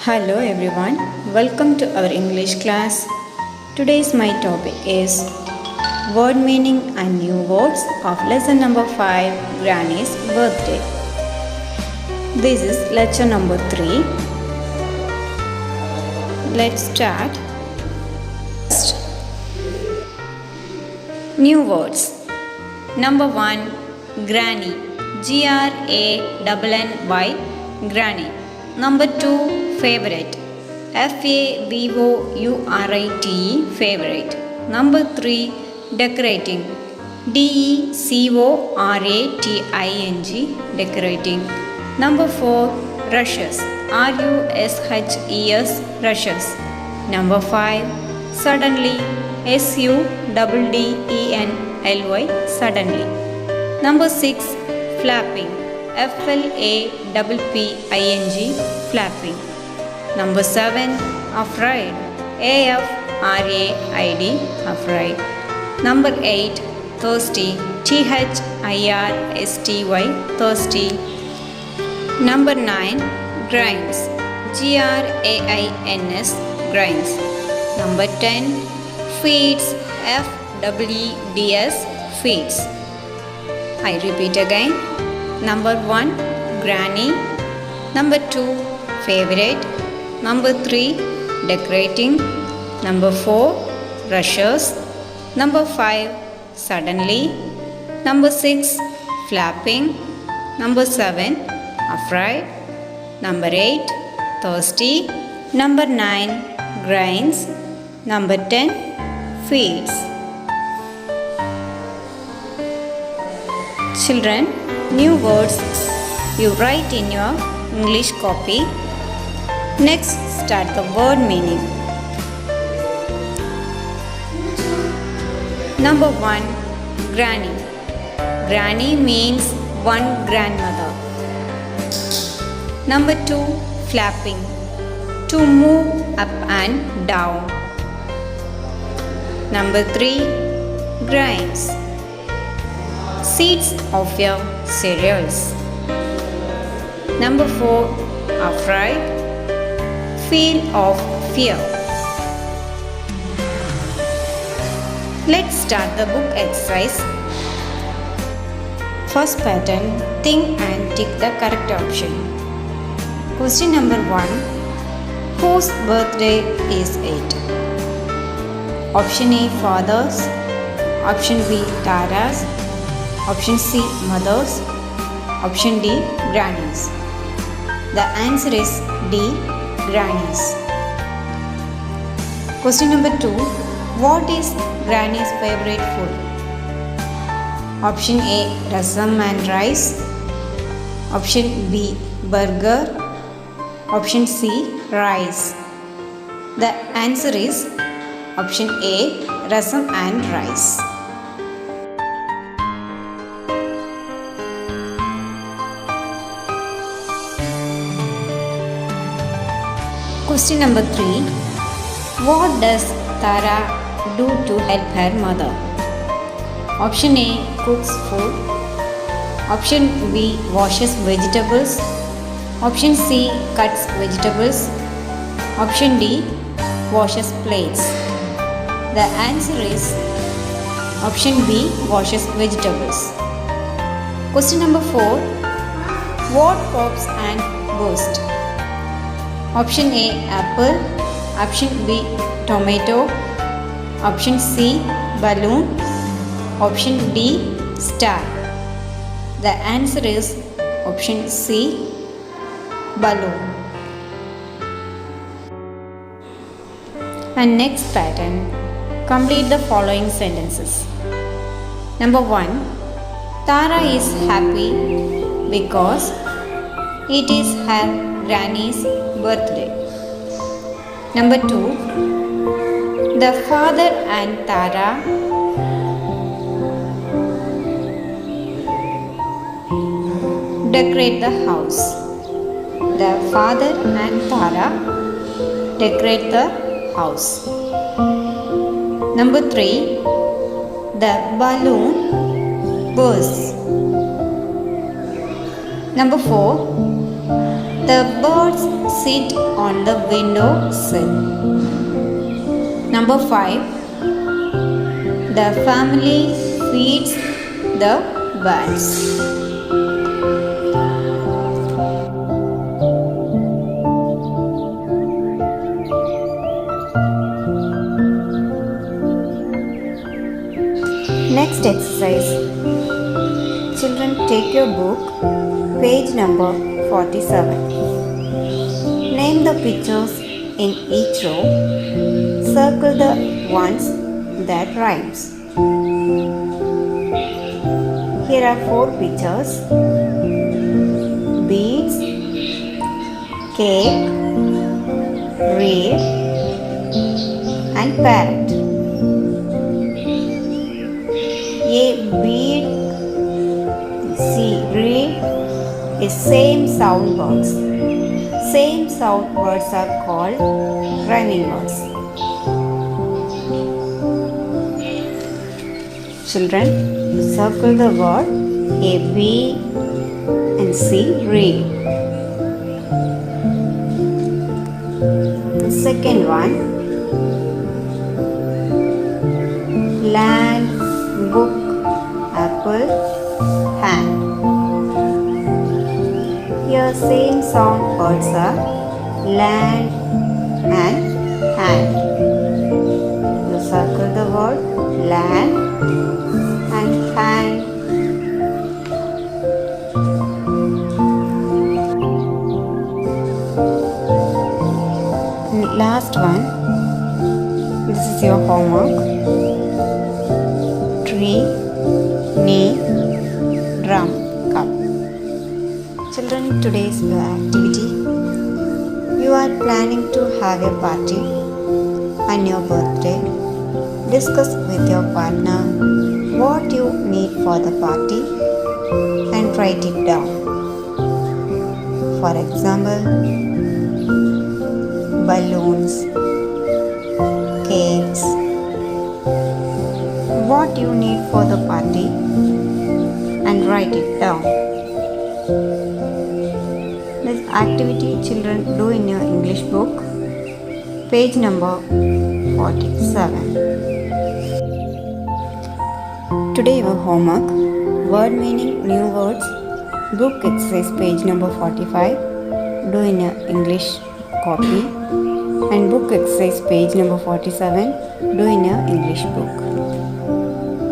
Hello everyone, welcome to our English class. Today's my topic is word meaning and new words of lesson number 5, Granny's birthday. This is lecture number 3. Let's start. New words. Number 1, Granny. Granny, Granny. Number 2, favorite. Favorite, favorite. Number 3, decorating. Decorating, decorating. Number 4, rushes. Rushes, rushes. Number 5, suddenly. Suddenly, suddenly. Number 6, flapping. Flapping, flapping. Number 7, afraid. Afraid, afraid. Number 8, thirsty. Thirsty, thirsty. Number 9, grinds. Grains, grinds. Number 10, feeds. Feeds, feeds. I repeat again. Number 1, granny. Number 2, favorite. Number 3, decorating. Number 4, rushes. Number 5, suddenly. Number 6, flapping. Number 7, afraid. Number 8, thirsty. Number 9, grinds. Number 10, feeds. Children, new words you write in your English copy. Next, start the word meaning. Number 1, granny. Granny means one grandmother. Number 2, flapping. To move up and down. Number 3, grains. Seeds of your cereals. Number 4, afraid. Feel of fear. Let's start the book exercise. First pattern, think and tick the correct option. Question number 1, whose birthday is it? Option A, father's. Option B, Tara's. Option C, mother's. Option D, granny's. The answer is D, granny's. Question number 2, what is granny's favorite food? Option A, rasam and rice. Option B, burger. Option C, rice. The answer is option A, rasam and rice. Question number 3, what does Tara do to help her mother? Option A, cooks food. Option B, washes vegetables. Option C, cuts vegetables. Option D, washes plates. The answer is option B, washes vegetables. Question number 4, what pops and bursts? Option A, apple. Option B, tomato. Option C, balloon. Option D, star. The answer is option C, balloon. And next pattern, complete the following sentences. Number 1, Tara is happy because it is her granny's birthday. Number 2, the father and Tara decorate the house. The father and Tara decorate the house. Number 3, the balloon bursts. Number 4, The birds sit on the window sill. Number 5. The family feeds the birds. Next exercise. Children, take your book, page number 47. Name the pictures in each row. Circle the ones that rhymes. Here are 4 pictures: beads, cake, reed, and parrot. A bead, reed is same sound words. Same sound words are called rhyming words. Children, circle the word A, B and C, reed. The second one, land, book, apple, hand. Here same sound words are land and hand. You circle the word land and hand. And last one, this is your homework. Tree, knee, drum, cup. Children, today's activity. You are planning to have a party on your birthday. Discuss with your partner what you need for the party and write it down. For example, balloons, cakes. What you need for the party and write it down. This activity children do in your English book, page number 47. Today your homework, word meaning, new words, book exercise page number 45, do in your English copy, and book exercise page number 47, do in your English book.